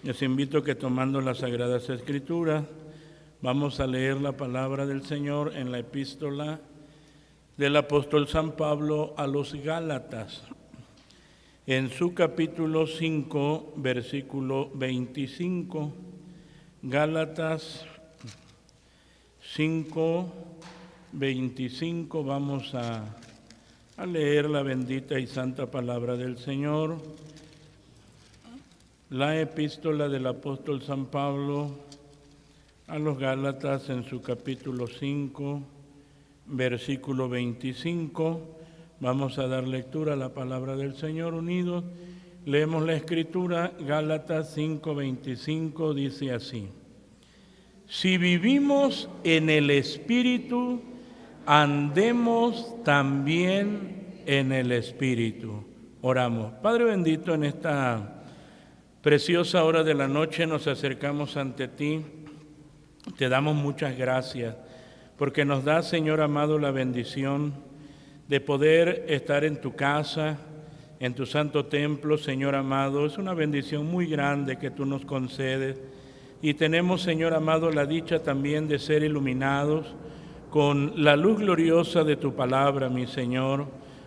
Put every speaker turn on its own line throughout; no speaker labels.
Les invito a que tomando las Sagradas Escrituras, vamos a leer la palabra del Señor en la epístola del apóstol San Pablo a los Gálatas, en su capítulo 5, versículo 25. Gálatas 5, 25, vamos a leer la bendita y santa palabra del Señor. La epístola del apóstol San Pablo a los Gálatas en su capítulo 5, versículo 25. Vamos a dar lectura a la palabra del Señor unidos. Leemos la Escritura. Gálatas 5, 25 dice así: si vivimos en el Espíritu, andemos también en el Espíritu. Oramos. Padre bendito, en esta preciosa hora de la noche nos acercamos ante ti. Te damos muchas gracias porque nos da, Señor amado, la bendición de poder estar en tu casa, en tu santo templo, Señor amado. Es una bendición muy grande que tú nos concedes. Y tenemos, Señor amado, la dicha también de ser iluminados con la luz gloriosa de tu palabra, mi Señor.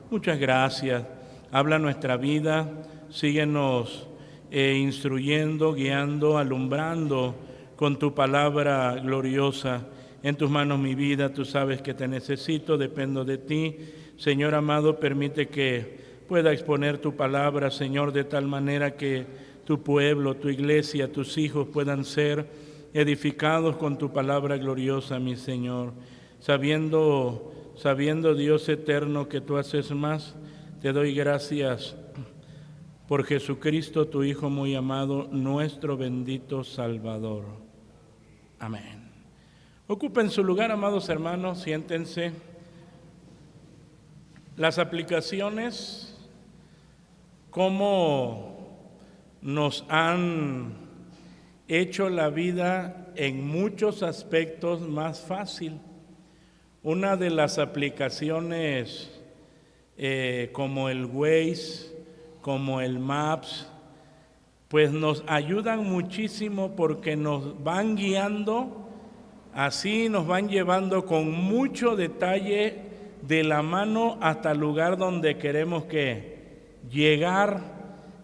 Muchas gracias. Habla nuestra vida, síguenos instruyendo, guiando, alumbrando con tu palabra gloriosa. En tus manos mi vida, tú sabes que te necesito, dependo de ti. Señor amado, permite que pueda exponer tu palabra, Señor, de tal manera que tu pueblo, tu iglesia, tus hijos puedan ser edificados con tu palabra gloriosa, mi Señor. Sabiendo, Dios eterno, que tú haces más, te doy gracias por Jesucristo, tu Hijo muy amado, nuestro bendito Salvador. Amén. Ocupen su lugar, amados hermanos, siéntense. Las aplicaciones, cómo nos han hecho la vida en muchos aspectos más fácil. Una de las aplicaciones como el Waze, como el Maps, pues nos ayudan muchísimo porque nos van guiando, así nos van llevando con mucho detalle de la mano hasta el lugar donde queremos llegar,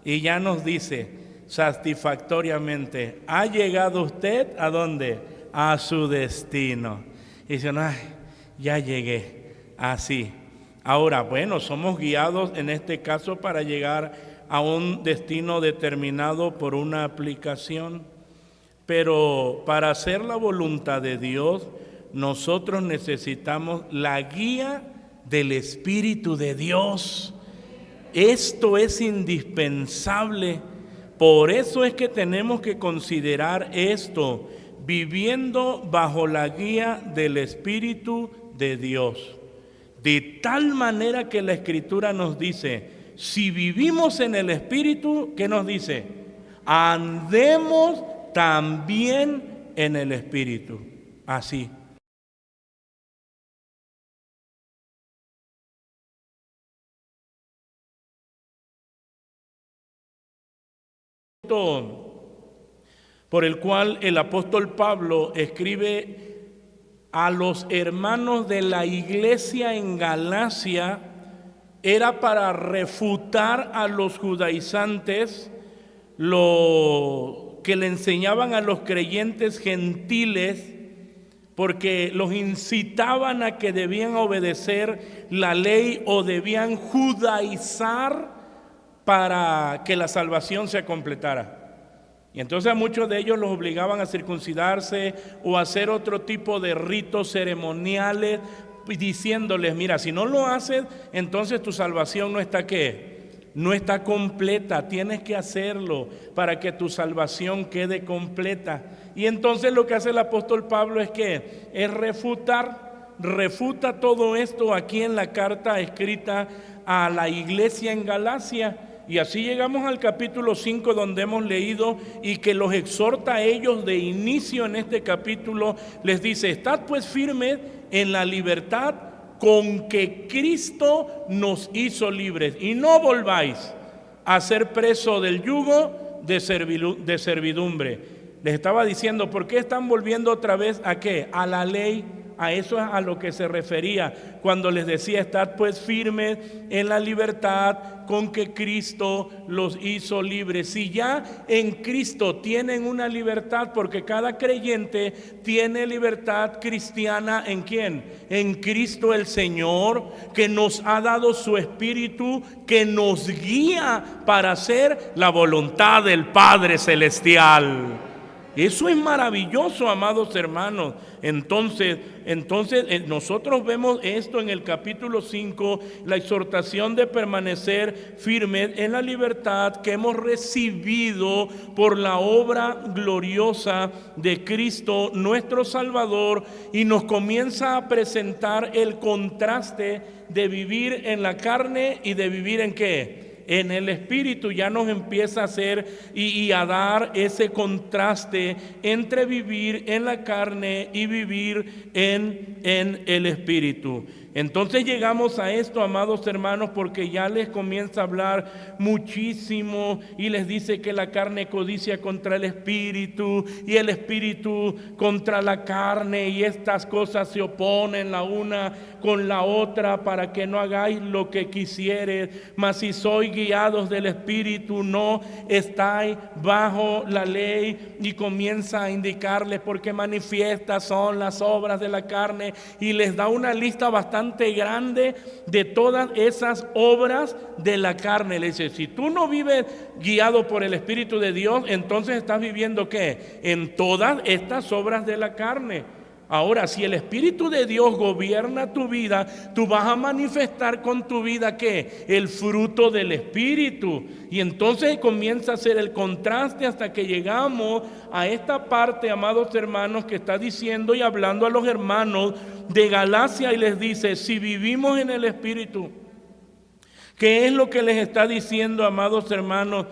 y ya nos dice satisfactoriamente: ¿ha llegado usted a dónde? A su destino. Y dicen: ay, ya llegué, así. Ahora, bueno, somos guiados en este caso para llegar a un destino determinado por una aplicación, pero para hacer la voluntad de Dios, nosotros necesitamos la guía del Espíritu de Dios. Esto es indispensable. Por eso es que tenemos que considerar esto, viviendo bajo la guía del Espíritu de Dios. De tal manera que la Escritura nos dice, si vivimos en el Espíritu, ¿qué nos dice? Andemos también en el Espíritu. Así. Por el cual el apóstol Pablo escribe a los hermanos de la iglesia en Galacia, era para refutar a los judaizantes lo que le enseñaban a los creyentes gentiles, porque los incitaban a que debían obedecer la ley o debían judaizar para que la salvación se completara. Y entonces a muchos de ellos los obligaban a circuncidarse o a hacer otro tipo de ritos ceremoniales, diciéndoles: mira, si no lo haces, entonces tu salvación no está no está completa, tienes que hacerlo para que tu salvación quede completa. Y entonces lo que hace el apóstol Pablo es refuta todo esto aquí en la carta escrita a la iglesia en Galacia. Y así llegamos al capítulo 5, donde hemos leído y que los exhorta a ellos de inicio en este capítulo. Les dice: estad pues firmes en la libertad con que Cristo nos hizo libres, y no volváis a ser preso del yugo de servidumbre. Les estaba diciendo, ¿por qué están volviendo otra vez a qué? A la ley. A eso es a lo que se refería cuando les decía: estad pues firmes en la libertad con que Cristo los hizo libres. Si ya en Cristo tienen una libertad, porque cada creyente tiene libertad cristiana, ¿en quién? En Cristo el Señor, que nos ha dado su Espíritu, que nos guía para hacer la voluntad del Padre Celestial. Eso es maravilloso, amados hermanos. Entonces nosotros vemos esto en el capítulo 5, la exhortación de permanecer firmes en la libertad que hemos recibido por la obra gloriosa de Cristo nuestro Salvador, y nos comienza a presentar el contraste de vivir en la carne y de vivir ¿en qué? En el Espíritu. Ya nos empieza a hacer y a dar ese contraste entre vivir en la carne y vivir en el Espíritu. Entonces llegamos a esto, amados hermanos, porque ya les comienza a hablar muchísimo y les dice que la carne codicia contra el Espíritu y el Espíritu contra la carne, y estas cosas se oponen la una con la otra para que no hagáis lo que quisieres. Mas si sois guiados del Espíritu, no estáis bajo la ley. Y comienza a indicarles porque manifiestas son las obras de la carne, y les da una lista bastante grande de todas esas obras de la carne. Le dice: si tú no vives guiado por el Espíritu de Dios, entonces estás viviendo ¿qué? En todas estas obras de la carne. Ahora, si el Espíritu de Dios gobierna tu vida, tú vas a manifestar con tu vida ¿qué? El fruto del Espíritu. Y entonces comienza a hacer el contraste hasta que llegamos a esta parte, amados hermanos, que está diciendo y hablando a los hermanos de Galacia, y les dice: si vivimos en el Espíritu. ¿Qué es lo que les está diciendo, amados hermanos?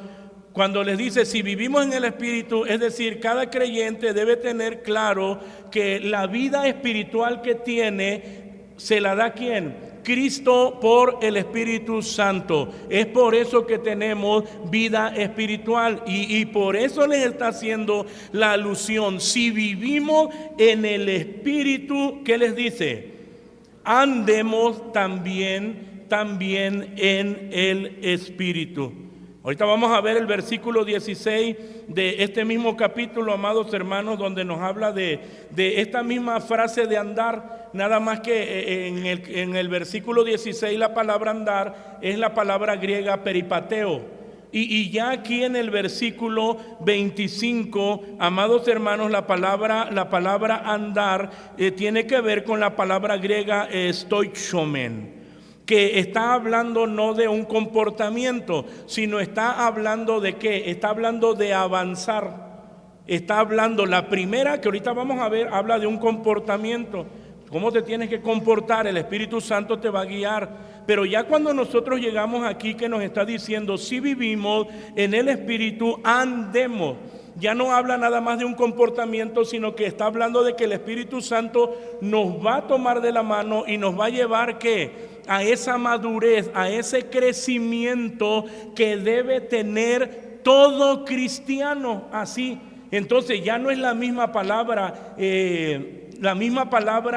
Cuando les dice si vivimos en el Espíritu, es decir, cada creyente debe tener claro que la vida espiritual que tiene se la da ¿quién? Cristo por el Espíritu Santo. Es por eso que tenemos vida espiritual, y por eso les está haciendo la alusión. Si vivimos en el Espíritu, ¿qué les dice? Andemos también en el Espíritu. Ahorita vamos a ver el versículo 16 de este mismo capítulo, amados hermanos, donde nos habla de esta misma frase de andar. Nada más que en el versículo 16 la palabra andar es la palabra griega peripateo. Y ya aquí en el versículo 25, amados hermanos, la palabra andar tiene que ver con la palabra griega stoichomen, que está hablando no de un comportamiento, sino está hablando de ¿qué? Está hablando de avanzar. Está hablando, la primera que ahorita vamos a ver, habla de un comportamiento. ¿Cómo te tienes que comportar? El Espíritu Santo te va a guiar. Pero ya cuando nosotros llegamos aquí, que nos está diciendo, si vivimos en el Espíritu, andemos. Ya no habla nada más de un comportamiento, sino que está hablando de que el Espíritu Santo nos va a tomar de la mano y nos va a llevar ¿qué? A esa madurez, a ese crecimiento que debe tener todo cristiano. Así, entonces ya no es la misma palabra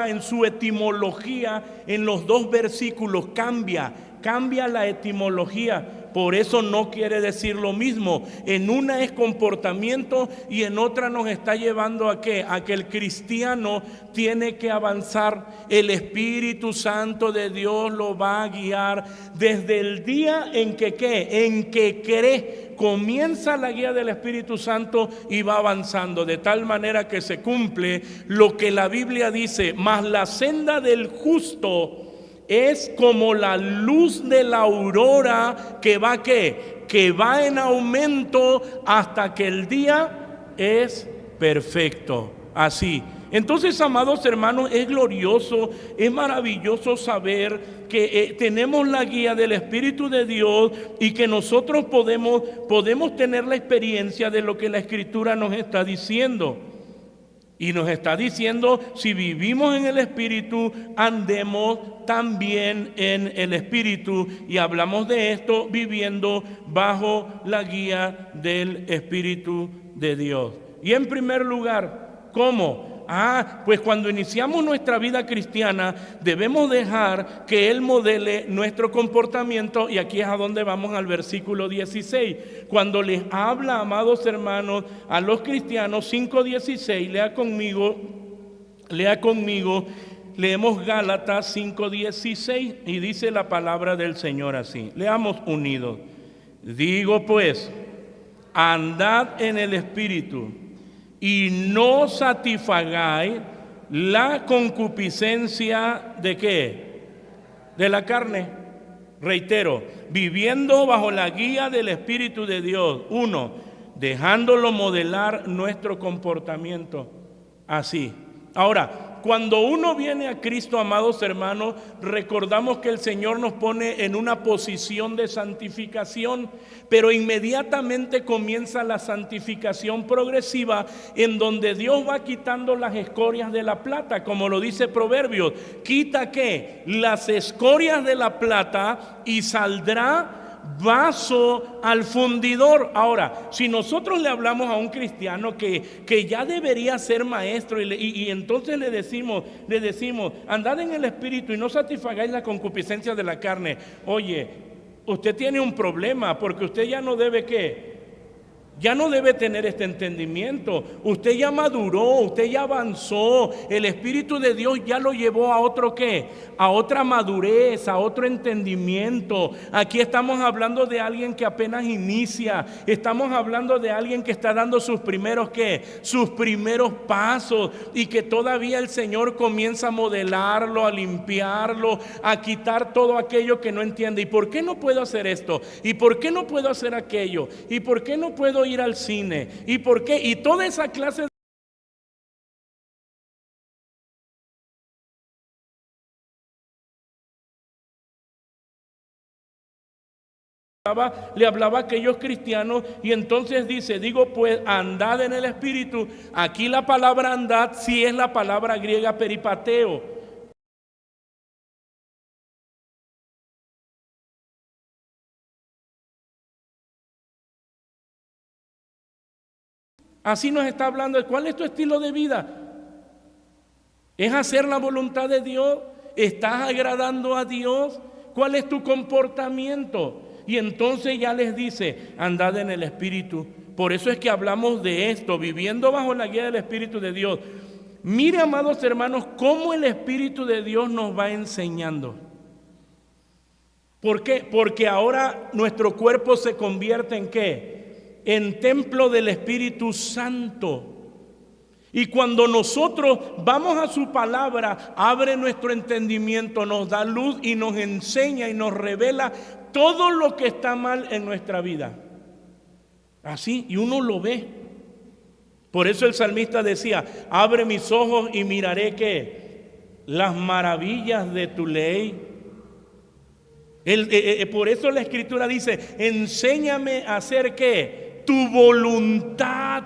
en su etimología. En los dos versículos cambia la etimología. Por eso no quiere decir lo mismo. En una es comportamiento y en otra nos está llevando ¿a qué? A que el cristiano tiene que avanzar. El Espíritu Santo de Dios lo va a guiar desde el día en que ¿qué? En que cree. Comienza la guía del Espíritu Santo y va avanzando de tal manera que se cumple lo que la Biblia dice: mas la senda del justo es como la luz de la aurora que va ¿qué? Que va en aumento hasta que el día es perfecto. Así. Entonces, amados hermanos, es glorioso, es maravilloso saber que tenemos la guía del Espíritu de Dios y que nosotros podemos tener la experiencia de lo que la Escritura nos está diciendo. Y nos está diciendo, si vivimos en el Espíritu, andemos también en el Espíritu. Y hablamos de esto viviendo bajo la guía del Espíritu de Dios. Y en primer lugar, ¿cómo? Pues cuando iniciamos nuestra vida cristiana, debemos dejar que Él modele nuestro comportamiento. Y aquí es a donde vamos, al versículo 16. Cuando les habla, amados hermanos, a los cristianos, 5:16, lea conmigo, leemos Gálatas 5:16 y dice la palabra del Señor así. Leamos unidos. Digo pues, andad en el Espíritu, y no satisfagáis la concupiscencia ¿de qué? De la carne. Reitero, viviendo bajo la guía del Espíritu de Dios. 1, dejándolo modelar nuestro comportamiento. Así. Ahora, cuando uno viene a Cristo, amados hermanos, recordamos que el Señor nos pone en una posición de santificación, pero inmediatamente comienza la santificación progresiva, en donde Dios va quitando las escorias de la plata, como lo dice Proverbios. ¿Quita qué? Las escorias de la plata y saldrá vaso al fundidor. Ahora, si nosotros le hablamos a un cristiano que ya debería ser maestro y entonces le decimos, andad en el Espíritu y no satisfagáis la concupiscencia de la carne. Oye, usted tiene un problema, porque usted ya no debe ¿qué? Ya no debe tener este entendimiento. Usted ya maduró, usted ya avanzó. El Espíritu de Dios ya lo llevó a otro ¿qué? A otra madurez, a otro entendimiento. Aquí estamos hablando de alguien que apenas inicia. Estamos hablando de alguien que está dando sus primeros ¿qué? Sus primeros pasos, y que todavía el Señor comienza a modelarlo, a limpiarlo, a quitar todo aquello que no entiende. ¿Y por qué no puedo hacer esto? ¿Y por qué no puedo hacer aquello? ¿Y por qué no puedo ir al cine? ¿Y por qué? Y toda esa clase de le hablaba a aquellos cristianos, y entonces dice, digo pues, andad en el Espíritu. Aquí la palabra andad sí es la palabra griega peripateo. Así nos está hablando de cuál es tu estilo de vida. ¿Es hacer la voluntad de Dios? ¿Estás agradando a Dios? ¿Cuál es tu comportamiento? Y entonces ya les dice, andad en el Espíritu. Por eso es que hablamos de esto, viviendo bajo la guía del Espíritu de Dios. Mire, amados hermanos, cómo el Espíritu de Dios nos va enseñando. ¿Por qué? Porque ahora nuestro cuerpo se convierte en ¿qué? En templo del Espíritu Santo. Y cuando nosotros vamos a su palabra, abre nuestro entendimiento, nos da luz y nos enseña y nos revela todo lo que está mal en nuestra vida. Así, y uno lo ve. Por eso el salmista decía, abre mis ojos y miraré ¿qué? Las maravillas de tu ley. Por eso la Escritura dice, enséñame a hacer ¿qué? Tu voluntad.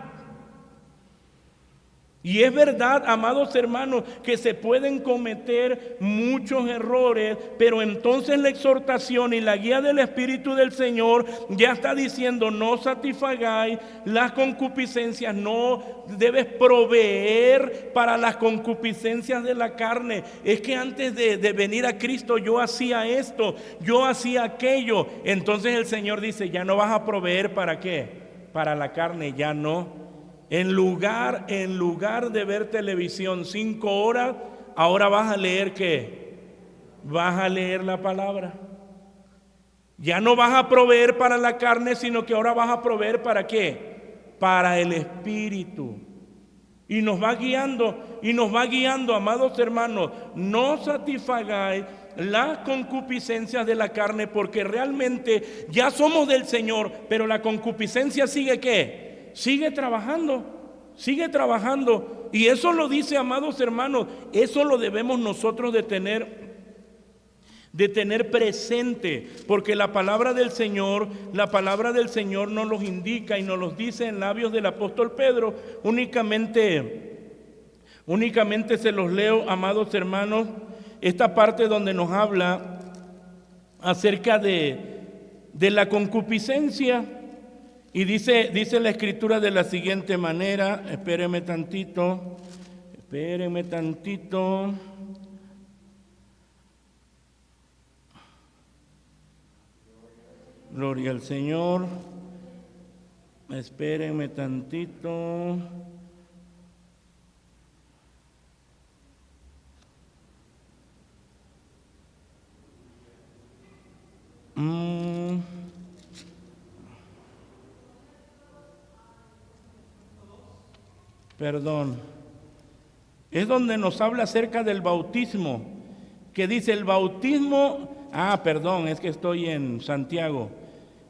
Y es verdad, amados hermanos, que se pueden cometer muchos errores, pero entonces la exhortación y la guía del Espíritu del Señor ya está diciendo, no satisfagáis las concupiscencias, no debes proveer para las concupiscencias de la carne. Es que antes de venir a Cristo yo hacía esto, yo hacía aquello. Entonces el Señor dice, ya no vas a proveer ¿para qué? Para la carne, ya no. En lugar de ver televisión 5 horas, ahora vas a leer ¿qué? Vas a leer la palabra. Ya no vas a proveer para la carne, sino que ahora vas a proveer ¿para qué? Para el Espíritu. Y nos va guiando, amados hermanos, no satisfagáis las concupiscencias de la carne, porque realmente ya somos del Señor, pero la concupiscencia sigue ¿qué? Sigue trabajando. Y eso lo dice, amados hermanos, eso lo debemos nosotros de tener presente, porque la palabra del Señor nos los indica y nos los dice en labios del apóstol Pedro. Únicamente Únicamente se los leo, amados hermanos, esta parte donde nos habla acerca de la concupiscencia. Y dice la Escritura de la siguiente manera, espérenme tantito. Gloria al Señor. Espérenme tantito. Perdón. Es donde nos habla acerca del bautismo, que dice el bautismo, perdón, es que estoy en Santiago.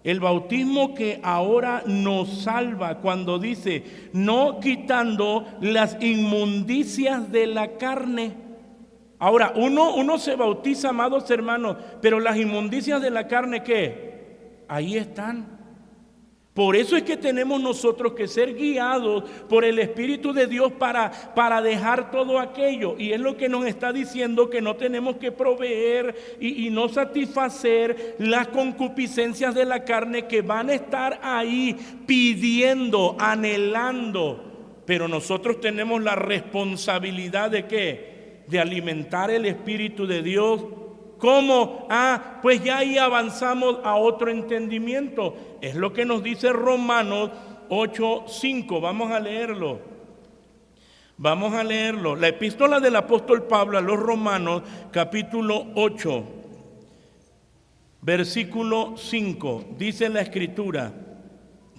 El bautismo que ahora nos salva, cuando dice, no quitando las inmundicias de la carne. Ahora, uno se bautiza, amados hermanos, pero las inmundicias de la carne, ¿qué? Ahí están. Por eso es que tenemos nosotros que ser guiados por el Espíritu de Dios para dejar todo aquello. Y es lo que nos está diciendo, que no tenemos que proveer y no satisfacer las concupiscencias de la carne que van a estar ahí pidiendo, anhelando. Pero nosotros tenemos la responsabilidad de ¿qué? De alimentar el Espíritu de Dios. ¿Cómo? Pues ya ahí avanzamos a otro entendimiento. Es lo que nos dice Romanos 8:5. Vamos a leerlo. La epístola del apóstol Pablo a los Romanos, capítulo 8, versículo 5. Dice la Escritura.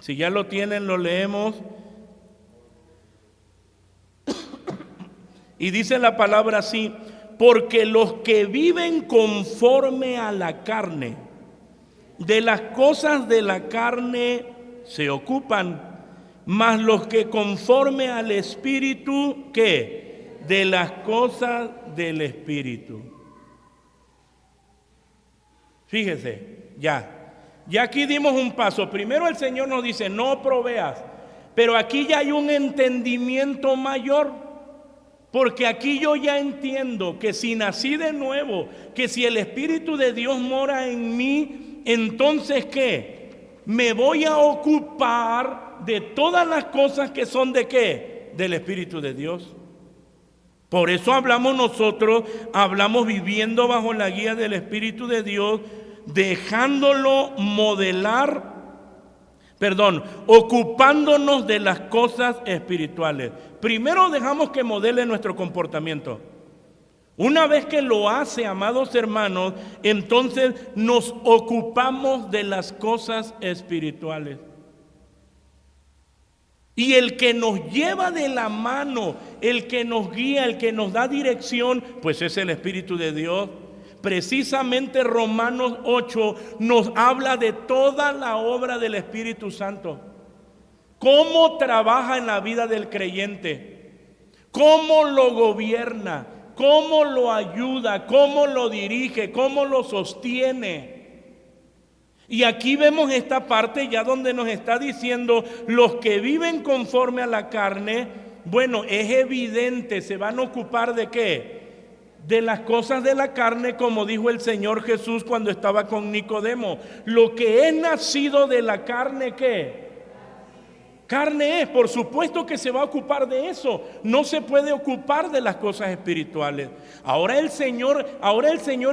Si ya lo tienen, lo leemos. Y dice la palabra así: porque los que viven conforme a la carne, de las cosas de la carne se ocupan, mas los que conforme al Espíritu, ¿qué? De las cosas del Espíritu. Fíjese, ya aquí dimos un paso. Primero el Señor nos dice, no proveas, pero aquí ya hay un entendimiento mayor. Porque aquí yo ya entiendo que si nací de nuevo, que si el Espíritu de Dios mora en mí, entonces ¿qué? Me voy a ocupar de todas las cosas que son ¿de qué? Del Espíritu de Dios. Por eso hablamos viviendo bajo la guía del Espíritu de Dios, dejándolo modelar. Ocupándonos de las cosas espirituales. Primero dejamos que modele nuestro comportamiento. Una vez que lo hace, amados hermanos, entonces nos ocupamos de las cosas espirituales. Y el que nos lleva de la mano, el que nos guía, el que nos da dirección, pues es el Espíritu de Dios. Precisamente Romanos 8 nos habla de toda la obra del Espíritu Santo. Cómo trabaja en la vida del creyente, cómo lo gobierna, cómo lo ayuda, cómo lo dirige, cómo lo sostiene. Y aquí vemos esta parte ya donde nos está diciendo los que viven conforme a la carne. Bueno, es evidente, se van a ocupar ¿de qué? De las cosas de la carne, como dijo el Señor Jesús cuando estaba con Nicodemo. Lo que es nacido de la carne, ¿qué? Carne es, por supuesto que se va a ocupar de eso. No se puede ocupar de las cosas espirituales. Ahora el Señor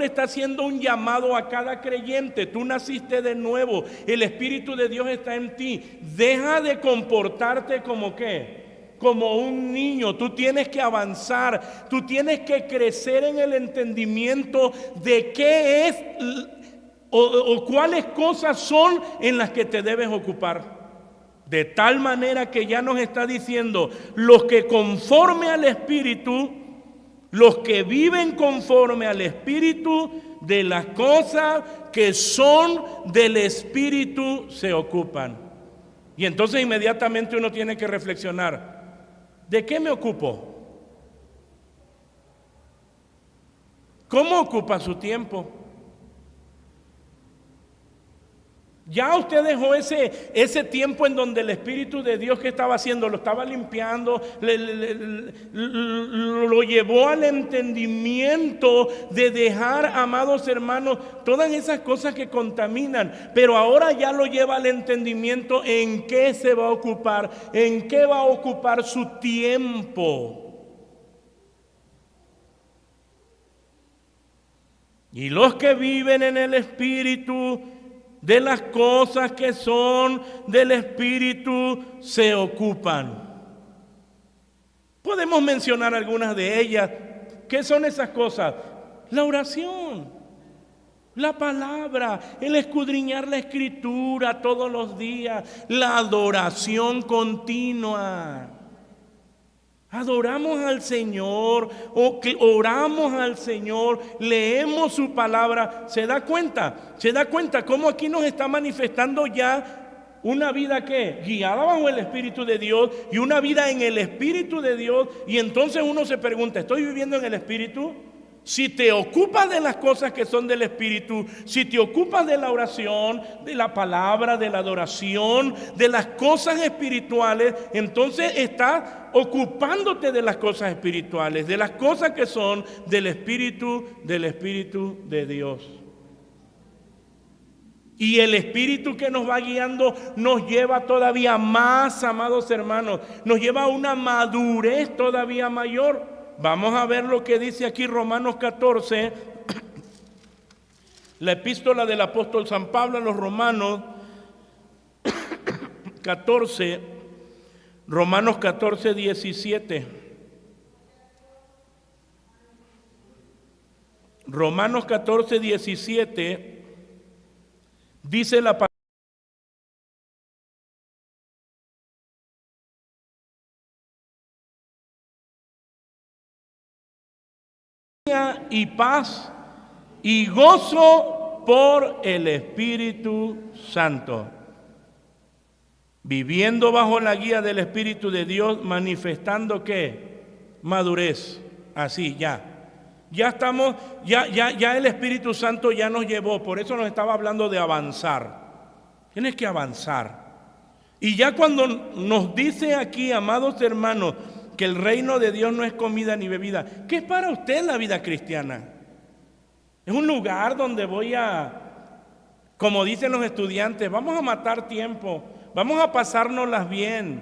está haciendo un llamado a cada creyente. Tú naciste de nuevo, el Espíritu de Dios está en ti. Deja de comportarte como ¿qué? Como un niño. Tú tienes que avanzar, tú tienes que crecer en el entendimiento de qué es o cuáles cosas son en las que te debes ocupar. De tal manera que ya nos está diciendo, los que conforme al Espíritu, los que viven conforme al Espíritu, de las cosas que son del Espíritu se ocupan. Y entonces inmediatamente uno tiene que reflexionar, ¿de qué me ocupo? ¿Cómo ocupa su tiempo? Ya usted dejó ese tiempo en donde el Espíritu de Dios, que estaba haciendo, lo estaba limpiando, lo llevó al entendimiento de dejar, amados hermanos, todas esas cosas que contaminan. Pero ahora ya lo lleva al entendimiento en qué se va a ocupar, en qué va a ocupar su tiempo. Y los que viven en el Espíritu, de las cosas que son del Espíritu se ocupan. Podemos mencionar algunas de ellas. ¿Qué son esas cosas? La oración, la palabra, el escudriñar la Escritura todos los días, la adoración continua. Adoramos al Señor, oramos al Señor, leemos su palabra. ¿Se da cuenta? ¿Se da cuenta cómo aquí nos está manifestando ya una vida que guiada bajo el Espíritu de Dios y una vida en el Espíritu de Dios? Y entonces uno se pregunta, ¿estoy viviendo en el Espíritu? Si te ocupas de las cosas que son del Espíritu, si te ocupas de la oración, de la palabra, de la adoración, de las cosas espirituales, entonces estás ocupándote de las cosas espirituales, de las cosas que son del Espíritu de Dios. Y el Espíritu que nos va guiando nos lleva todavía más, amados hermanos, nos lleva a una madurez todavía mayor. Vamos a ver lo que dice aquí Romanos 14, la epístola del apóstol San Pablo a los Romanos 14, Romanos 14, 17. Romanos 14, 17 dice la palabra: y paz y gozo por el Espíritu Santo, viviendo bajo la guía del Espíritu de Dios, manifestando ¿qué? Madurez. Así ya estamos, ya el Espíritu Santo ya nos llevó. Por eso nos estaba hablando de avanzar. Tienes que avanzar. Y ya cuando nos dice aquí, amados hermanos, que el reino de Dios no es comida ni bebida, ¿qué es para usted la vida cristiana? Es un lugar donde voy como dicen los estudiantes, vamos a matar tiempo, vamos a pasárnoslas bien.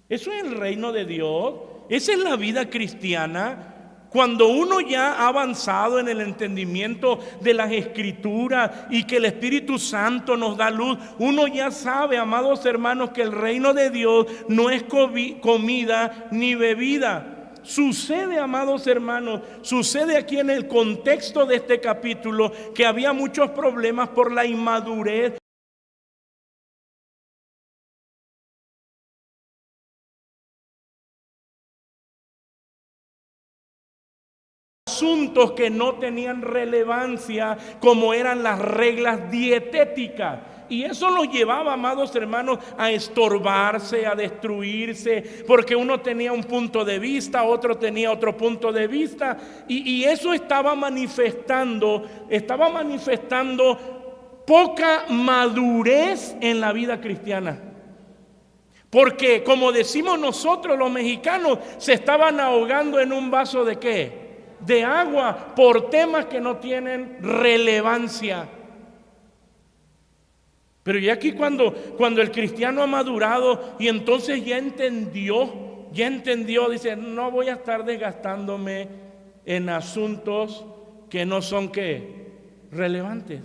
¿Eso es el reino de Dios? ¿Esa es la vida cristiana? Cuando uno ya ha avanzado en el entendimiento de las Escrituras y que el Espíritu Santo nos da luz, uno ya sabe, amados hermanos, que el reino de Dios no es comida ni bebida. Sucede, amados hermanos, sucede aquí en el contexto de este capítulo que había muchos problemas por la inmadurez. Asuntos que no tenían relevancia, como eran las reglas dietéticas. Y eso los llevaba, amados hermanos, a estorbarse, a destruirse, porque uno tenía un punto de vista, otro tenía otro punto de vista, y eso estaba manifestando poca madurez en la vida cristiana. Porque, como decimos nosotros los mexicanos, se estaban ahogando en un vaso de ¿qué? De agua, por temas que no tienen relevancia. Pero ya aquí cuando el cristiano ha madurado y entonces ya entendió, dice, no voy a estar desgastándome en asuntos que no son ¿qué? Relevantes.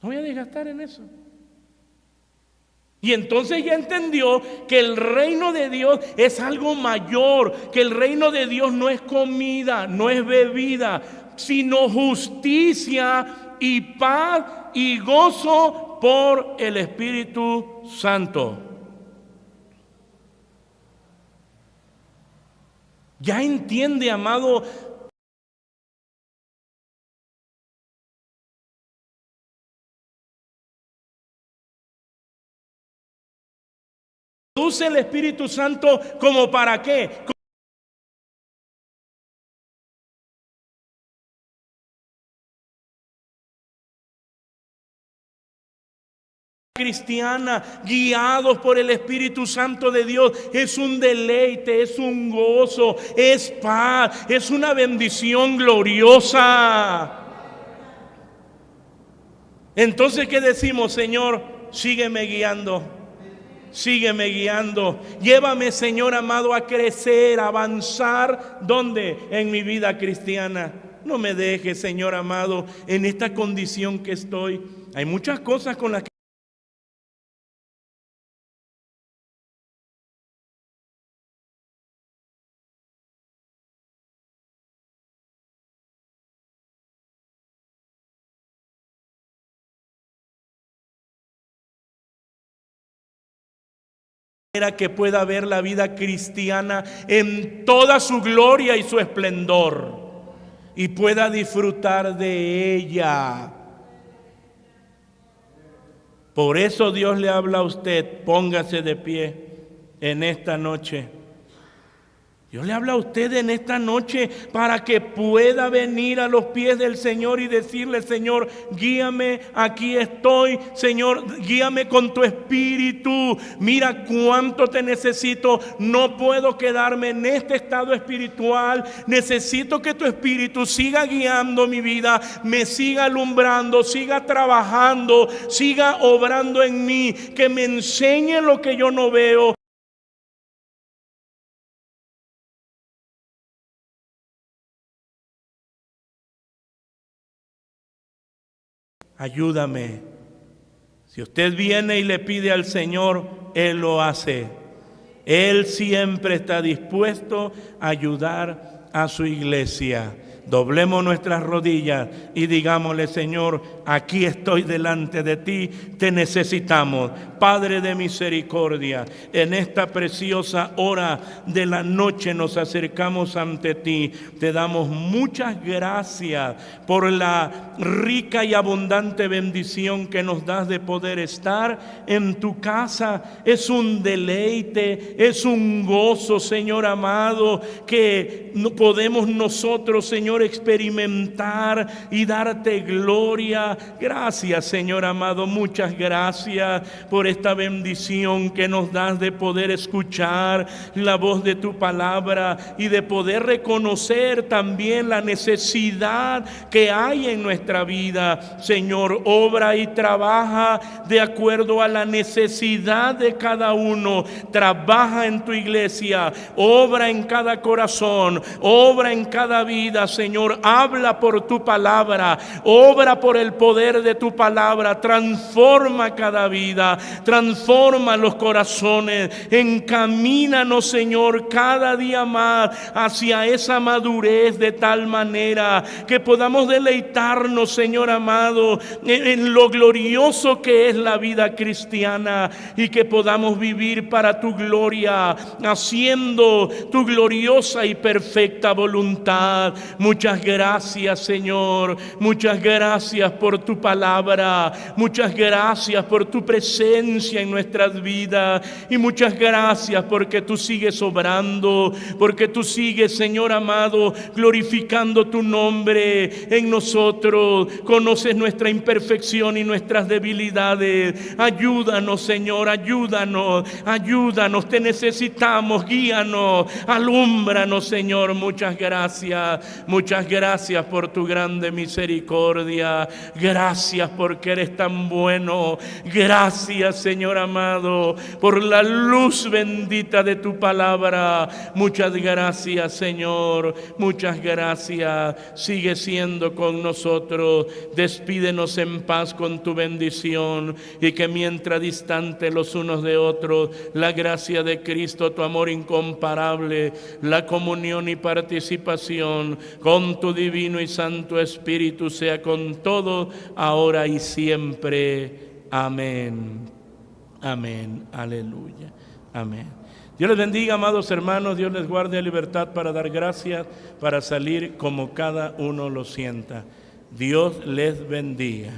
No voy a desgastar en eso. Y entonces ya entendió que el reino de Dios es algo mayor, que el reino de Dios no es comida, no es bebida, sino justicia y paz y gozo por el Espíritu Santo. Ya entiende, amado, produce el Espíritu Santo como para qué. cristiana, guiados por el Espíritu Santo de Dios, es un deleite, es un gozo, es paz, es una bendición gloriosa. Entonces, ¿qué decimos? Señor, sígueme guiando. Sígueme guiando. Llévame, Señor amado, a crecer, a avanzar. ¿Dónde? En mi vida cristiana. No me dejes, Señor amado, en esta condición que estoy. Hay muchas cosas con las que que pueda ver la vida cristiana en toda su gloria y su esplendor y pueda disfrutar de ella. Por eso Dios le habla a usted. Póngase de pie en esta noche. Dios le habla a usted en esta noche para que pueda venir a los pies del Señor y decirle: Señor, guíame, aquí estoy. Señor, guíame con tu espíritu. Mira cuánto te necesito. No puedo quedarme en este estado espiritual. Necesito que tu espíritu siga guiando mi vida, me siga alumbrando, siga trabajando, siga obrando en mí, que me enseñe lo que yo no veo. Ayúdame. Si usted viene y le pide al Señor, Él lo hace. Él siempre está dispuesto a ayudar a su iglesia. Doblemos nuestras rodillas y digámosle: Señor, aquí estoy delante de ti, te necesitamos. Padre de misericordia, en esta preciosa hora de la noche nos acercamos ante ti. Te damos muchas gracias por la rica y abundante bendición que nos das de poder estar en tu casa. Es un deleite, es un gozo, Señor amado, que no podemos nosotros, Señor, experimentar y darte gloria. Gracias, Señor amado, muchas gracias por esta bendición que nos das de poder escuchar la voz de tu palabra y de poder reconocer también la necesidad que hay en nuestra vida. Señor, obra y trabaja de acuerdo a la necesidad de cada uno. Trabaja en tu iglesia, obra en cada corazón, obra en cada vida. Señor, habla por tu palabra, obra por el poder de tu palabra, transforma cada vida, transforma los corazones, encamínanos, Señor, cada día más hacia esa madurez, de tal manera que podamos deleitarnos, Señor amado, en lo glorioso que es la vida cristiana, y que podamos vivir para tu gloria, haciendo tu gloriosa y perfecta voluntad. Muchas gracias, Señor. Muchas gracias por tu palabra. Muchas gracias por tu presencia en nuestras vidas. Y muchas gracias porque tú sigues obrando, porque tú sigues, Señor amado, glorificando tu nombre en nosotros. Conoces nuestra imperfección y nuestras debilidades. Ayúdanos, Señor, ayúdanos, ayúdanos. Te necesitamos, guíanos, alúmbranos, Señor. Muchas gracias. Muchas gracias por tu grande misericordia. Gracias porque eres tan bueno. Gracias, Señor amado, por la luz bendita de tu palabra. Muchas gracias, Señor. Muchas gracias. Sigue siendo con nosotros. Despídenos en paz con tu bendición, y que mientras distantes los unos de otros, la gracia de Cristo, tu amor incomparable, la comunión y participación con tu divino y santo Espíritu sea con todos, ahora y siempre. Amén. Amén. Aleluya. Amén. Dios les bendiga, amados hermanos. Dios les guarde libertad para dar gracias, para salir como cada uno lo sienta. Dios les bendiga.